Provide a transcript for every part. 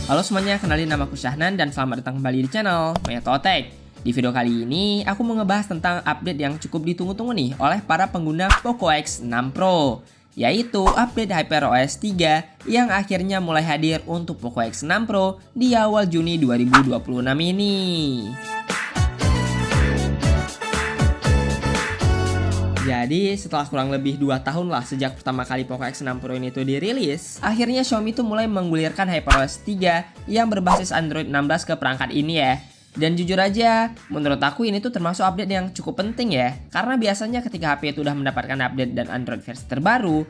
Halo semuanya, kenalin namaku Syahnan dan selamat datang kembali di channel Metotek. Di video kali ini, aku mau ngebahas tentang update yang cukup ditunggu-tunggu nih oleh para pengguna Poco X6 Pro, yaitu update HyperOS 3 yang akhirnya mulai hadir untuk Poco X6 Pro di awal Juni 2026 ini. Jadi setelah kurang lebih 2 tahun lah sejak pertama kali Poco X6 Pro ini tuh dirilis, akhirnya Xiaomi tuh mulai menggulirkan HyperOS 3 yang berbasis Android 16 ke perangkat ini ya. Dan jujur aja, menurut aku ini tuh termasuk update yang cukup penting ya. Karena biasanya ketika HP itu udah mendapatkan update dan Android versi terbaru,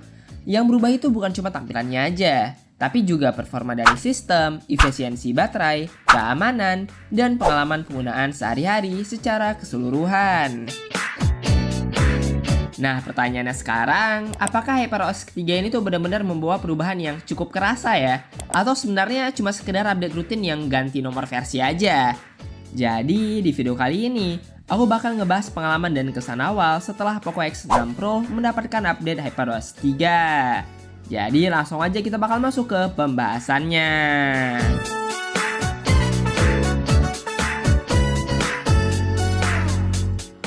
yang berubah itu bukan cuma tampilannya aja, tapi juga performa dari sistem, efisiensi baterai, keamanan, dan pengalaman penggunaan sehari-hari secara keseluruhan. Nah, pertanyaannya sekarang, apakah HyperOS 3 ini tuh benar-benar membawa perubahan yang cukup kerasa ya? Atau sebenarnya cuma sekedar update rutin yang ganti nomor versi aja? Jadi, di video kali ini, aku bakal ngebahas pengalaman dan kesan awal setelah Poco X6 Pro mendapatkan update HyperOS 3. Jadi, langsung aja kita bakal masuk ke pembahasannya.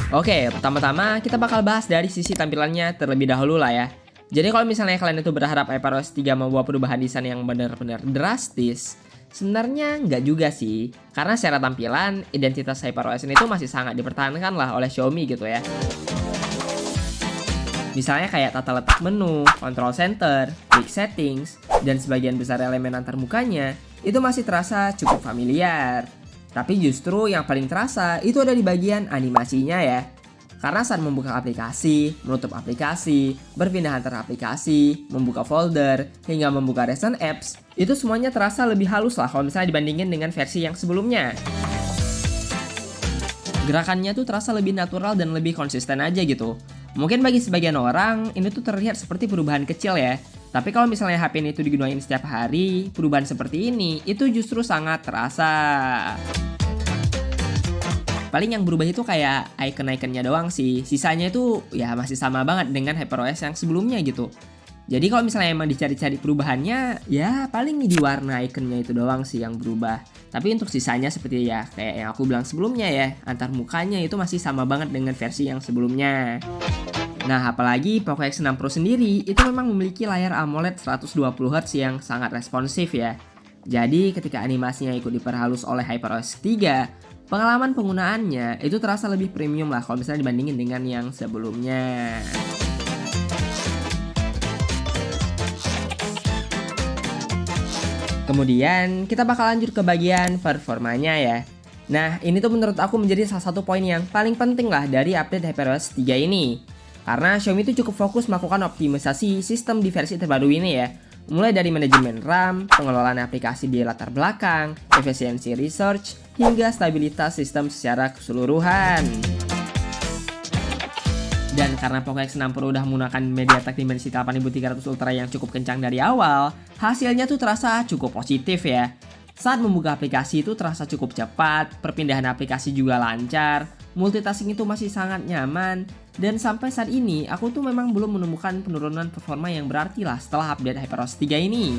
Oke, pertama-tama kita bakal bahas dari sisi tampilannya terlebih dahulu lah ya. Jadi kalau misalnya kalian itu berharap HyperOS 3 membawa perubahan desain yang benar-benar drastis, sebenarnya nggak juga sih. Karena secara tampilan, identitas HyperOS ini tuh masih sangat dipertahankan lah oleh Xiaomi gitu ya. Misalnya kayak tata letak menu, control center, quick settings, dan sebagian besar elemen antarmukanya itu masih terasa cukup familiar. Tapi justru yang paling terasa itu ada di bagian animasinya ya. Karena saat membuka aplikasi, menutup aplikasi, berpindah antara aplikasi, membuka folder, hingga membuka recent apps, itu semuanya terasa lebih halus lah kalau misalnya dibandingin dengan versi yang sebelumnya. Gerakannya tuh terasa lebih natural dan lebih konsisten aja gitu. Mungkin bagi sebagian orang, ini tuh terlihat seperti perubahan kecil ya. Tapi kalau misalnya HP ini tuh digunain setiap hari, perubahan seperti ini itu justru sangat terasa. Paling yang berubah itu kayak icon-iconnya doang sih. Sisanya itu ya masih sama banget dengan HyperOS yang sebelumnya gitu. Jadi kalau misalnya emang dicari-cari perubahannya, ya paling di warna ikonnya itu doang sih yang berubah. Tapi untuk sisanya seperti ya kayak yang aku bilang sebelumnya ya, antar mukanya itu masih sama banget dengan versi yang sebelumnya. Nah, apalagi Poco X6 Pro sendiri itu memang memiliki layar AMOLED 120Hz yang sangat responsif ya. Jadi ketika animasinya ikut diperhalus oleh HyperOS 3, pengalaman penggunaannya itu terasa lebih premium lah kalau misalnya dibandingin dengan yang sebelumnya. Kemudian kita bakal lanjut ke bagian performanya ya. Nah, ini tuh menurut aku menjadi salah satu poin yang paling penting lah dari update HyperOS 3 ini. Karena Xiaomi itu cukup fokus melakukan optimisasi sistem di versi terbaru ini ya. Mulai dari manajemen RAM, pengelolaan aplikasi di latar belakang, efisiensi research, hingga stabilitas sistem secara keseluruhan. Dan karena Poco X6 Pro udah menggunakan MediaTek Dimensity 8300 Ultra yang cukup kencang dari awal, hasilnya tuh terasa cukup positif ya. Saat membuka aplikasi itu terasa cukup cepat, perpindahan aplikasi juga lancar, multitasking itu masih sangat nyaman, dan sampai saat ini aku tuh memang belum menemukan penurunan performa yang berarti lah setelah update HyperOS 3 ini.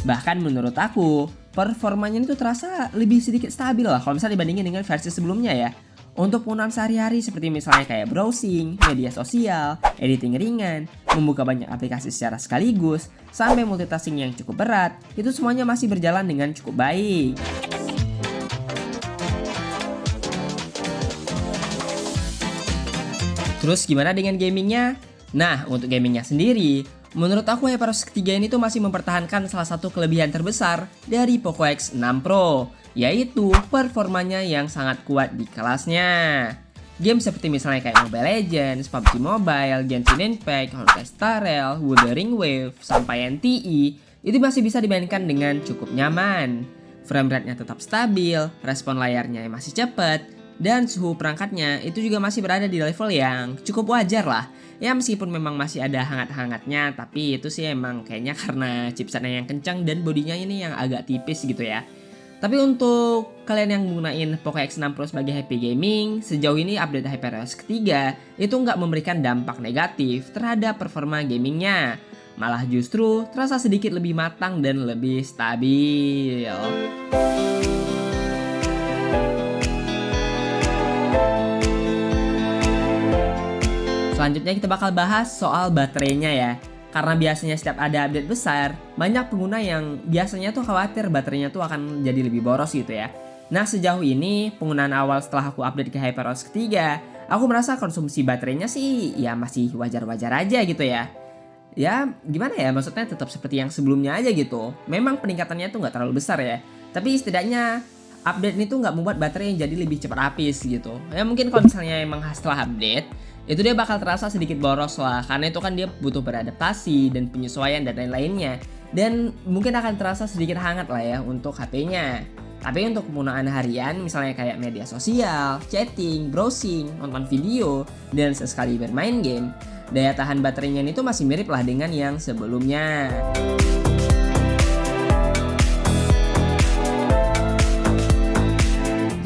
Bahkan menurut aku, performanya itu terasa lebih sedikit stabil lah kalau misalnya dibandingin dengan versi sebelumnya ya. Untuk penggunaan sehari-hari seperti misalnya kayak browsing, media sosial, editing ringan, membuka banyak aplikasi secara sekaligus, sampai multitasking yang cukup berat, itu semuanya masih berjalan dengan cukup baik. Terus gimana dengan gamingnya? Nah, untuk gamingnya sendiri, menurut aku HyperOS 3 ini tuh masih mempertahankan salah satu kelebihan terbesar dari Poco X6 Pro, yaitu performanya yang sangat kuat di kelasnya. Game seperti misalnya kayak Mobile Legends, PUBG Mobile, Genshin Impact, Honkai Star Rail, Wuthering Wave, sampai NTE, itu masih bisa dimainkan dengan cukup nyaman. Frame rate-nya tetap stabil, respon layarnya masih cepat, dan suhu perangkatnya itu juga masih berada di level yang cukup wajar lah. Ya meskipun memang masih ada hangat-hangatnya, tapi itu sih emang kayaknya karena chipsetnya yang kencang dan bodinya ini yang agak tipis gitu ya. Tapi untuk kalian yang menggunakan Poco X6 Pro sebagai happy gaming, sejauh ini update HyperOS ketiga itu nggak memberikan dampak negatif terhadap performa gamingnya. malah justru terasa sedikit lebih matang dan lebih stabil. Selanjutnya kita bakal bahas soal baterainya ya. Karena biasanya setiap ada update besar, banyak pengguna yang biasanya tuh khawatir baterainya tuh akan jadi lebih boros gitu ya. Nah sejauh ini, penggunaan awal setelah aku update ke HyperOS ketiga, aku merasa konsumsi baterainya sih ya masih wajar-wajar aja gitu ya. Ya gimana ya, maksudnya tetap seperti yang sebelumnya aja gitu. Memang peningkatannya tuh nggak terlalu besar ya. Tapi setidaknya update ini tuh nggak membuat baterai yang jadi lebih cepat habis gitu. Ya mungkin kalau misalnya emang setelah update, itu dia bakal terasa sedikit boros lah, karena itu kan dia butuh beradaptasi dan penyesuaian dan lain-lainnya. Dan mungkin akan terasa sedikit hangat lah ya untuk HP-nya. Tapi untuk penggunaan harian, misalnya kayak media sosial, chatting, browsing, nonton video, dan sesekali bermain game, daya tahan baterainya itu masih mirip lah dengan yang sebelumnya.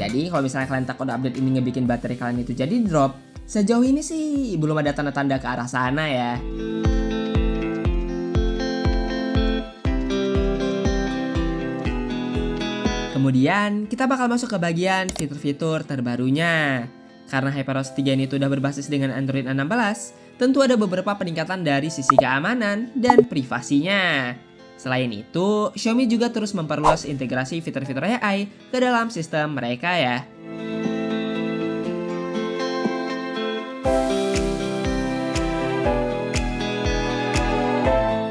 Jadi kalau misalnya kalian takut update ini ngebikin baterai kalian itu jadi drop, sejauh ini sih belum ada tanda-tanda ke arah sana ya. Kemudian kita bakal masuk ke bagian fitur-fitur terbarunya. Karena HyperOS 3 ini udah berbasis dengan Android 16, tentu ada beberapa peningkatan dari sisi keamanan dan privasinya. Selain itu, Xiaomi juga terus memperluas integrasi fitur-fitur AI ke dalam sistem mereka ya.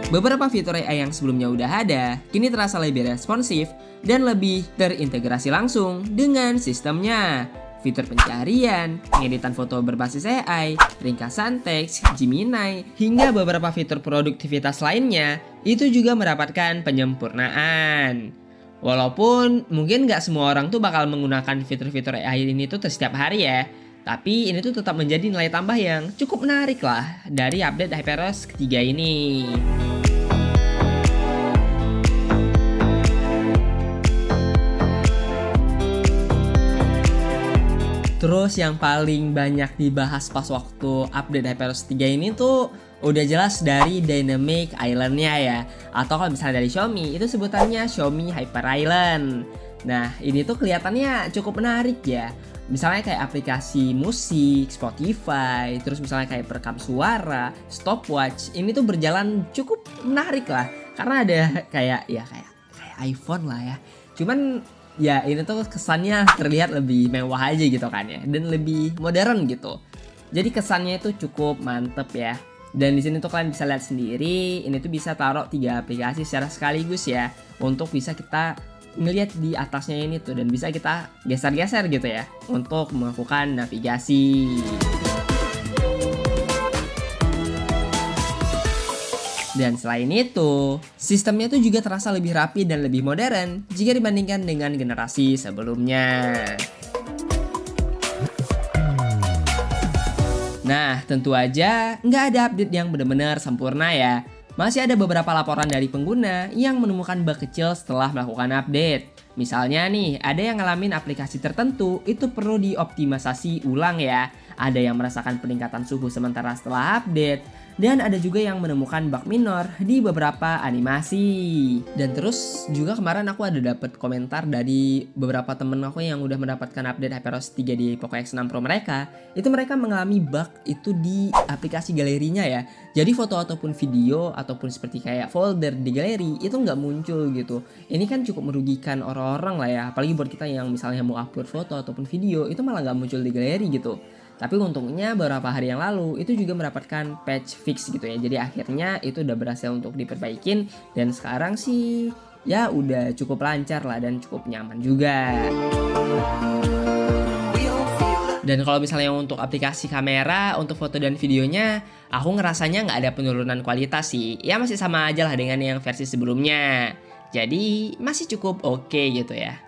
Beberapa fitur AI yang sebelumnya udah ada, kini terasa lebih responsif dan lebih terintegrasi langsung dengan sistemnya. Fitur pencarian, pengeditan foto berbasis AI, ringkasan teks, Gemini, hingga beberapa fitur produktivitas lainnya, itu juga mendapatkan penyempurnaan. Walaupun mungkin nggak semua orang tuh bakal menggunakan fitur-fitur AI ini tuh setiap hari ya, tapi ini tuh tetap menjadi nilai tambah yang cukup menarik lah dari update HyperOS ketiga ini. Terus yang paling banyak dibahas pas waktu update HyperOS 3 ini tuh udah jelas dari Dynamic Island-nya ya. Atau kalau misalnya dari Xiaomi, itu sebutannya Xiaomi Hyper Island. Nah ini tuh kelihatannya cukup menarik ya. Misalnya kayak aplikasi musik, Spotify, terus misalnya kayak perekam suara, stopwatch. Ini tuh berjalan cukup menarik lah. Karena ada kayak iPhone lah ya. Cuman ya ini tuh kesannya terlihat lebih mewah aja gitu kan ya, dan lebih modern gitu. Jadi kesannya itu cukup mantep ya. Dan di sini tuh kalian bisa lihat sendiri, ini tuh bisa taruh 3 aplikasi secara sekaligus ya, untuk bisa kita ngelihat di atasnya ini tuh, dan bisa kita geser-geser gitu ya untuk melakukan navigasi. Dan selain itu, sistemnya tuh juga terasa lebih rapi dan lebih modern jika dibandingkan dengan generasi sebelumnya. Nah, tentu aja nggak ada update yang benar-benar sempurna ya. Masih ada beberapa laporan dari pengguna yang menemukan bug kecil setelah melakukan update. Misalnya nih, ada yang ngalamin aplikasi tertentu itu perlu dioptimisasi ulang ya. Ada yang merasakan peningkatan suhu sementara setelah update. Dan ada juga yang menemukan bug minor di beberapa animasi. Dan terus juga kemarin aku ada dapat komentar dari beberapa temen aku yang udah mendapatkan update HyperOS 3 di Poco X6 Pro mereka. Itu mereka mengalami bug itu di aplikasi galerinya ya. Jadi foto ataupun video ataupun seperti kayak folder di galeri itu nggak muncul gitu. Ini kan cukup merugikan orang-orang lah ya. Apalagi buat kita yang misalnya mau upload foto ataupun video itu malah nggak muncul di galeri gitu. Tapi untungnya beberapa hari yang lalu itu juga mendapatkan patch fix gitu ya. Jadi akhirnya itu udah berhasil untuk diperbaikin. Dan sekarang sih ya udah cukup lancar lah dan cukup nyaman juga. Dan kalau misalnya untuk aplikasi kamera, untuk foto dan videonya, aku ngerasanya nggak ada penurunan kualitas sih. Ya masih sama aja lah dengan yang versi sebelumnya. Jadi masih cukup oke gitu ya.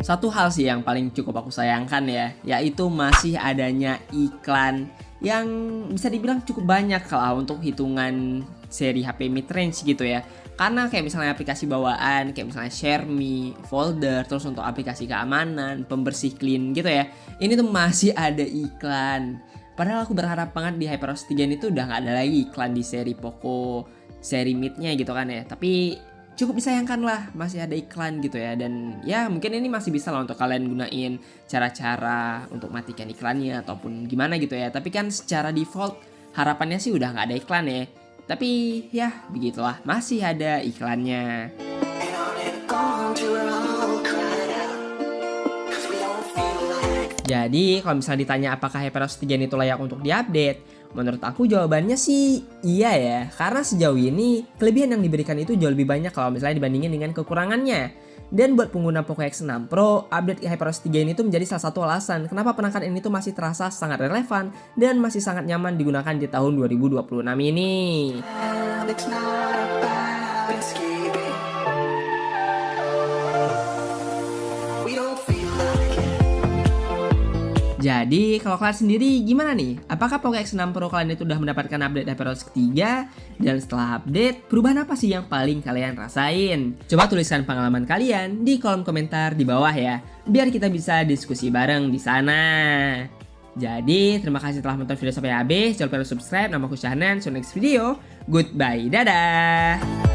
Satu hal sih yang paling cukup aku sayangkan ya, yaitu masih adanya iklan yang bisa dibilang cukup banyak kalau untuk hitungan seri HP mid-range gitu ya. Karena kayak misalnya aplikasi bawaan, kayak misalnya ShareMe, Folder, terus untuk aplikasi keamanan, pembersih clean gitu ya. Ini tuh masih ada iklan. Padahal aku berharap banget di HyperOS 3 ini tuh udah nggak ada lagi iklan di seri Poco, seri mid-nya gitu kan ya. Tapi cukup disayangkan lah masih ada iklan gitu ya. Dan ya mungkin ini masih bisa lah untuk kalian gunain cara-cara untuk matikan iklannya ataupun gimana gitu ya. Tapi kan secara default harapannya sih udah nggak ada iklan ya. Tapi ya begitulah, masih ada iklannya. Jadi kalau misalnya ditanya apakah HyperOS 3 itu layak untuk diupdate, menurut aku jawabannya sih iya ya. Karena sejauh ini kelebihan yang diberikan itu jauh lebih banyak kalau misalnya dibandingin dengan kekurangannya. Dan buat pengguna Poco X6 Pro, update HyperOS 3 ini tuh menjadi salah satu alasan kenapa penampakan ini tuh masih terasa sangat relevan dan masih sangat nyaman digunakan di tahun 2026 ini. Jadi kalau kalian sendiri gimana nih? Apakah Poco X6 Pro kalian itu udah mendapatkan update HyperOS ketiga? Dan setelah update, perubahan apa sih yang paling kalian rasain? Coba tuliskan pengalaman kalian di kolom komentar di bawah ya, biar kita bisa diskusi bareng di sana. Jadi terima kasih telah menonton video sampai habis. Jangan lupa subscribe. Nama aku Syahnan. See you next video. Goodbye. Dadah.